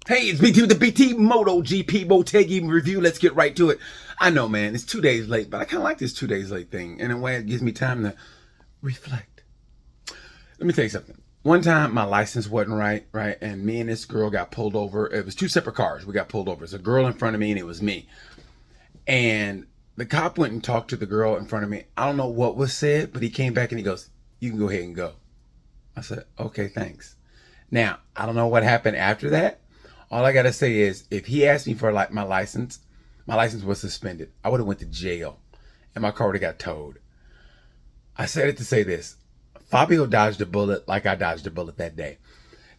Hey, it's BT with the BT Motogp Motegi review. Let's get right to it. I know, man, it's 2 days late, but I kind of like this 2 days late thing. In a way, it gives me time to reflect. Let me tell you something. One time, my license wasn't right, and me and this girl got pulled over. It was 2 separate cars. We got pulled over. It's a girl in front of me, and it was me. And the cop went and talked to the girl in front of me. I don't know what was said, but he came back and he goes, "You can go ahead and go." I said, "Okay, thanks." Now, I don't know what happened after that. All I gotta say is, if he asked me for like my license was suspended. I would have went to jail, and my car would have got towed. I said it to say this: Fabio dodged a bullet like I dodged a bullet that day.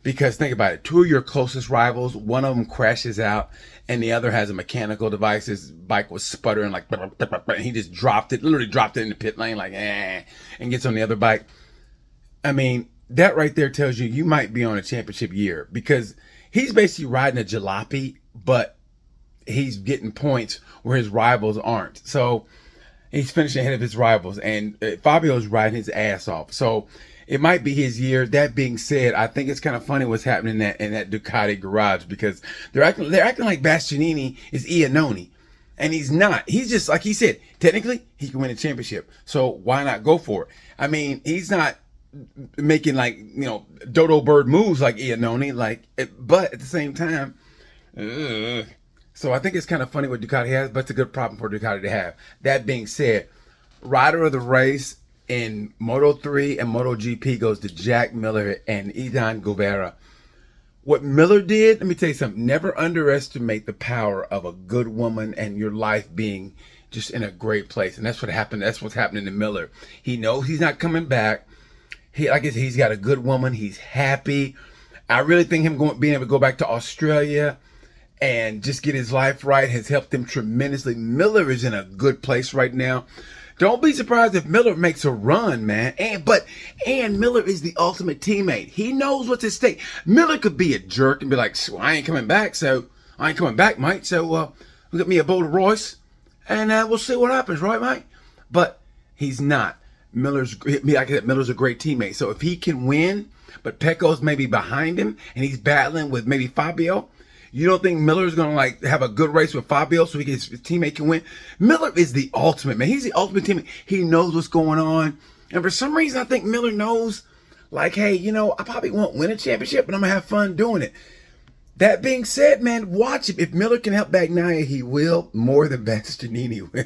Because think about it: 2 of your closest rivals, one of them crashes out, and the other has a mechanical device. His bike was sputtering like, and he just literally dropped it in the pit lane like, and gets on the other bike. I mean, that right there tells you might be on a championship year, because he's basically riding a jalopy, but he's getting points where his rivals aren't. So he's finishing ahead of his rivals, and Fabio's riding his ass off. So it might be his year. That being said, I think it's kind of funny what's happening in that Ducati garage, because they're acting like Bastianini is Iannone, and he's not. He's just, like he said, technically he can win a championship. So why not go for it? I mean, he's not making like, dodo bird moves like Iannone, but at the same time, so I think it's kind of funny what Ducati has, but it's a good problem for Ducati to have. That being said, rider of the race in Moto3 and MotoGP goes to Jack Miller and Idan Guevara. What Miller did, let me tell you something: never underestimate the power of a good woman and your life being just in a great place. And that's what happened. That's what's happening to Miller. He knows he's not coming back. He's got a good woman. He's happy. I really think him being able to go back to Australia and just get his life right has helped him tremendously. Miller is in a good place right now. Don't be surprised if Miller makes a run, man. And Miller is the ultimate teammate. He knows what's at stake. Miller could be a jerk and be like, "Well, I ain't coming back, mate. So we got me a bowl of Royce, and we'll see what happens, right, mate?" But he's not. Like I said, Miller's a great teammate. So if he can win, but Pecco's maybe behind him and he's battling with maybe Fabio, you don't think Miller's going to have a good race with Fabio so his teammate can win? Miller is the ultimate, man. He's the ultimate teammate. He knows what's going on. And for some reason, I think Miller knows, hey, I probably won't win a championship, but I'm going to have fun doing it. That being said, man, watch him. If Miller can help Bagnaia, he will, more than Bastianini will.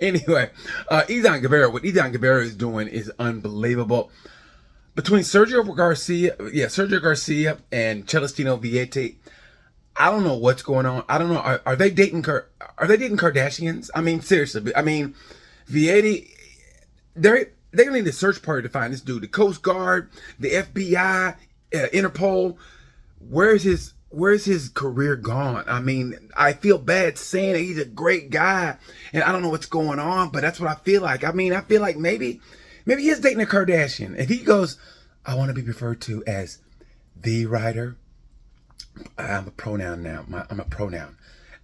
Anyway, what Idan Guevara is doing is unbelievable. Between Sergio Garcia and Celestino Vietti, I don't know what's going on. I don't know. Are they dating Kardashians? I mean, seriously. I mean, Vietti, they're gonna need a search party to find this dude. The Coast Guard, the FBI, Interpol. Where's his career gone? I mean, I feel bad saying that he's a great guy, and I don't know what's going on, but that's what I feel like. I mean, I feel like maybe he is dating a Kardashian. If he goes, "I want to be referred to as the writer," I'm a pronoun now. I'm a pronoun.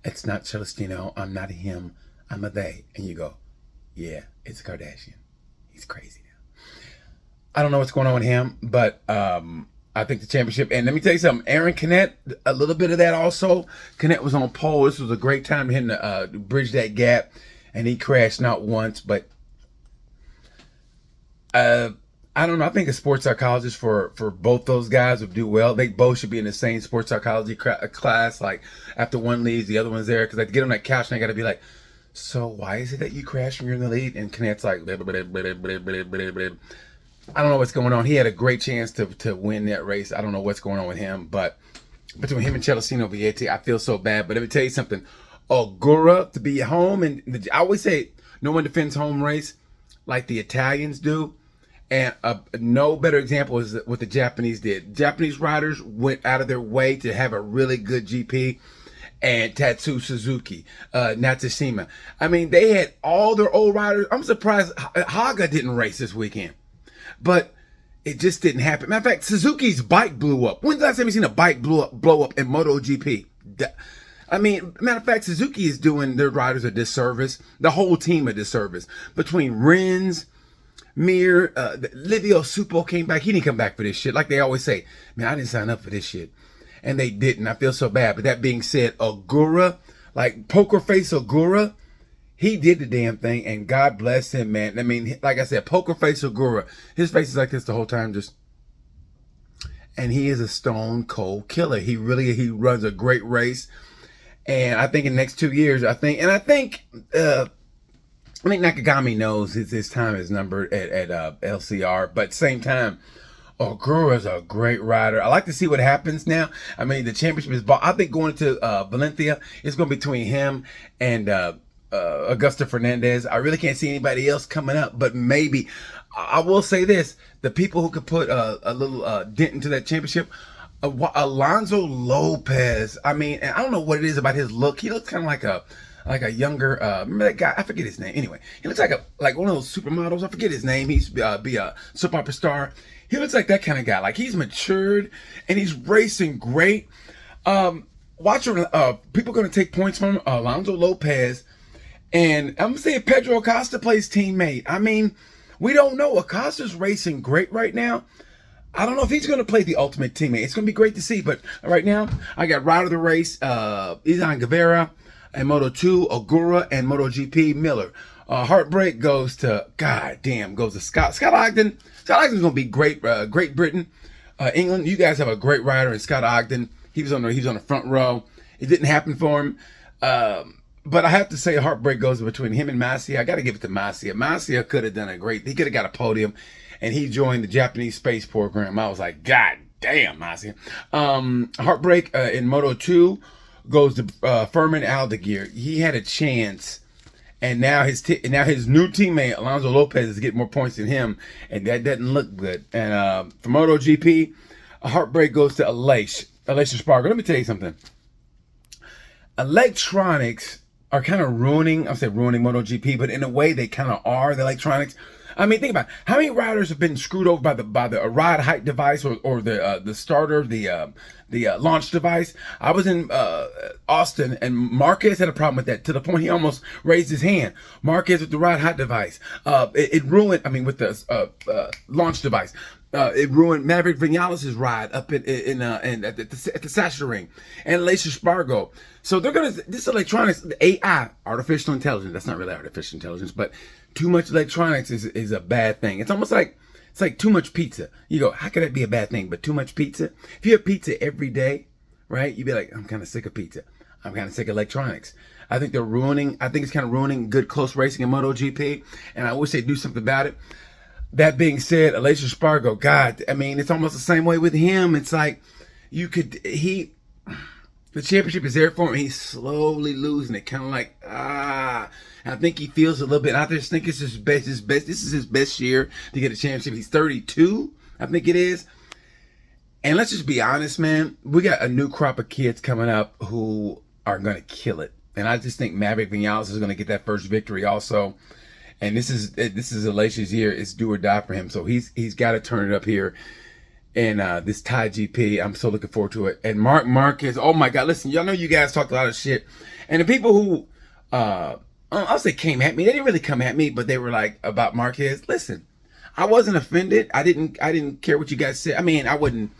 It's not Celestino. I'm not a him. I'm a they. And you go, "Yeah, it's a Kardashian. He's crazy now." I don't know what's going on with him, but I think the championship. And let me tell you something: Aaron Canet, a little bit of that also. Canet was on pole. This was a great time for him to bridge that gap, and he crashed not once, but I don't know. I think a sports psychologist for both those guys would do well. They both should be in the same sports psychology class. Like, after one leaves, the other one's there, because they get on that couch and they got to be like, "So why is it that you crashed when you're in the lead?" And Canet's like, blah, blah, blah, blah, blah, blah, blah. I don't know what's going on. He had a great chance to win that race. I don't know what's going on with him, but between him and Celestino Vietti, I feel so bad. But let me tell you something: Ogura to be home, and I always say no one defends home race like the Italians do. And no better example is what the Japanese did. Japanese riders went out of their way to have a really good GP. And Tatsu Suzuki, Natsushima. I mean, they had all their old riders. I'm surprised Haga didn't race this weekend. But it just didn't happen. Matter of fact, Suzuki's bike blew up. When's the last time you seen a bike blow up in MotoGP? I mean, matter of fact, Suzuki is doing their riders a disservice. The whole team a disservice. Between Rins, Mir, Livio Supo came back. He didn't come back for this shit. Like they always say, "Man, I didn't sign up for this shit." and they didn't. I feel so bad. But that being said, Ogura, like Poker Face Ogura, he did the damn thing, and God bless him, man. I mean, like I said, Poker Face Ogura, his face is like this the whole time, just, and he is a stone cold killer. He runs a great race, and I think in the next 2 years, I think Nakagami knows his time is numbered at LCR, but same time, Ogura's a great rider. I like to see what happens now. I mean, the championship is I think going to Valencia, it's going to be between him and Augusto Fernandez. I really can't see anybody else coming up, but maybe. I will say this: the people who could put a little dent into that championship, Alonso Lopez. I mean, and I don't know what it is about his look. He looks kind of like a younger. Remember that guy? I forget his name. Anyway, he looks like one of those supermodels. I forget his name. He used to be a soap opera star. He looks like that kind of guy. Like he's matured and he's racing great. Watch people going to take points from Alonso Lopez. And I'm going to say Pedro Acosta plays teammate. I mean, we don't know. Acosta's racing great right now. I don't know if he's going to play the ultimate teammate. It's going to be great to see. But right now, I got Rider of the Race, Izan Guevara, and Moto2, Ogura, and Motogp, Miller. Heartbreak goes to, goes to Scott Ogden. Scott Ogden's going to be great. Great Britain. England, you guys have a great rider in Scott Ogden. He was on the front row. It didn't happen for him. But I have to say, heartbreak goes between him and Masia. I got to give it to Masia. Masia could have done he could have got a podium, and he joined the Japanese space program. I was like, God damn, Masia. Heartbreak in Moto2 goes to Furman Aldeguer. He had a chance, and now his new teammate Alonso Lopez is getting more points than him, and that doesn't look good. And for MotoGP, a heartbreak goes to Aleix Spargo. Let me tell you something. Electronics are kind of ruining MotoGP, but in a way they kind of are, the electronics. I mean, think about it. How many riders have been screwed over by the ride height device or the starter, the launch device. I was in Austin, and Marquez had a problem with that to the point he almost raised his hand. Marquez with the ride height device. It ruined. I mean, with the launch device. It ruined Maverick Vinales' ride up at the Sasha Ring, and Aleix Spargo. So this electronics, the AI, artificial intelligence. That's not really artificial intelligence, but too much electronics is a bad thing. It's almost like too much pizza. You go, how could that be a bad thing? But too much pizza. If you have pizza every day, right? You'd be like, I'm kind of sick of pizza. I'm kind of sick of electronics. I think it's kind of ruining good close racing in MotoGP, and I wish they'd do something about it. That being said, Aleix Spargo, God, I mean, it's almost the same way with him. It's like the championship is there for him. He's slowly losing it, kind of like, I think he feels a little bit. I just think it's his best. This is his best year to get a championship. He's 32, I think it is. And let's just be honest, man. We got a new crop of kids coming up who are going to kill it. And I just think Maverick Vinales is going to get that first victory also. And this is Aleix's year. It's do or die for him. So he's got to turn it up here in this Thai GP. I'm so looking forward to it. And Marc Marquez, oh my God, listen, y'all know you guys talked a lot of shit. And the people who, I'll say came at me, they didn't really come at me, but they were like about Marquez. Listen, I wasn't offended. I didn't care what you guys said. I mean, I wasn't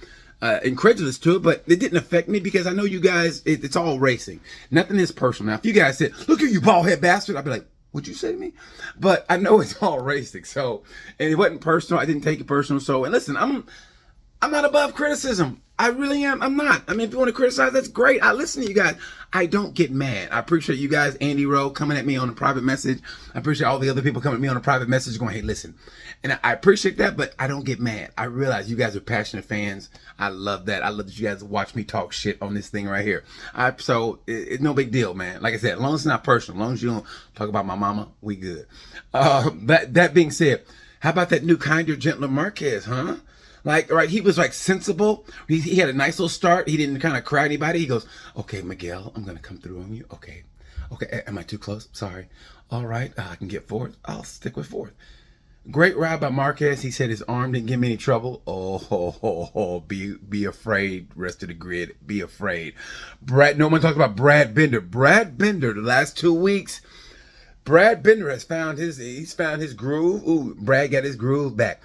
incredulous to it, but it didn't affect me because I know you guys, it's all racing. Nothing is personal. Now, if you guys said, look at you bald head bastard, I'd be like, what'd you say to me? But I know it's all racing. So, and it wasn't personal. I didn't take it personal. So, and listen, I'm not above criticism. I really am. I'm not. I mean, if you want to criticize, that's great. I listen to you guys. I don't get mad. I appreciate you guys, Andy Rowe, coming at me on a private message. I appreciate all the other people coming at me on a private message going, hey, listen. And I appreciate that, but I don't get mad. I realize you guys are passionate fans. I love that. I love that you guys watch me talk shit on this thing right here. So it's no big deal, man. Like I said, as long as it's not personal, as long as you don't talk about my mama, we good. That being said, how about that new kinder, gentler Marquez, huh? Like, right, he was like sensible. He had a nice little start. He didn't kind of cry anybody. He goes, okay, Miguel, I'm going to come through on you. Okay. Am I too close? Sorry. All right. I can get fourth. I'll stick with fourth. Great ride by Marquez. He said his arm didn't give me any trouble. Be afraid, rest of the grid. Be afraid. No one talks about Brad Binder. Brad Binder, the last 2 weeks, Brad Binder has found his groove. Ooh, Brad got his groove back.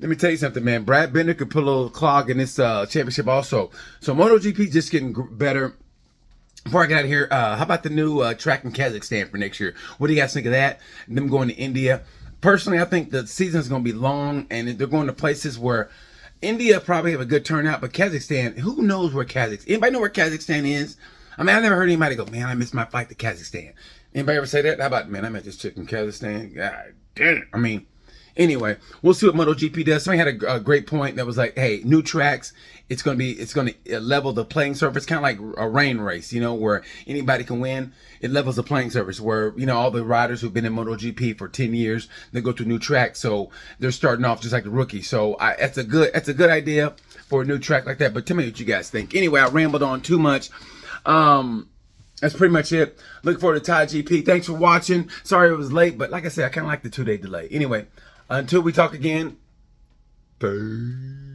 Let me tell you something, man. Brad Bender could put a little clog in this championship also. So MotoGP just getting better. Before I get out of here, how about the new track in Kazakhstan for next year? What do you guys think of that? And them going to India. Personally, I think the season is going to be long, and they're going to places where India probably have a good turnout, but Kazakhstan, who knows where Kazakhstan? Anybody know where Kazakhstan is? I mean, I never heard anybody go, man, I missed my flight to Kazakhstan. Anybody ever say that? How about, man, I met this chick in Kazakhstan? God damn it. I mean, anyway, we'll see what MotoGP does. Somebody had a great point that was like, hey, new tracks, it's going to level the playing surface, kind of like a rain race, you know, where anybody can win. It levels the playing surface where, you know, all the riders who've been in MotoGP for 10 years, they go to a new track. So they're starting off just like the rookie. So that's a good idea for a new track like that. But tell me what you guys think. Anyway, I rambled on too much. That's pretty much it. Look forward to GP. Thanks for watching. Sorry it was late, but like I said, I kind of like the 2-day delay. Anyway, until we talk again, peace.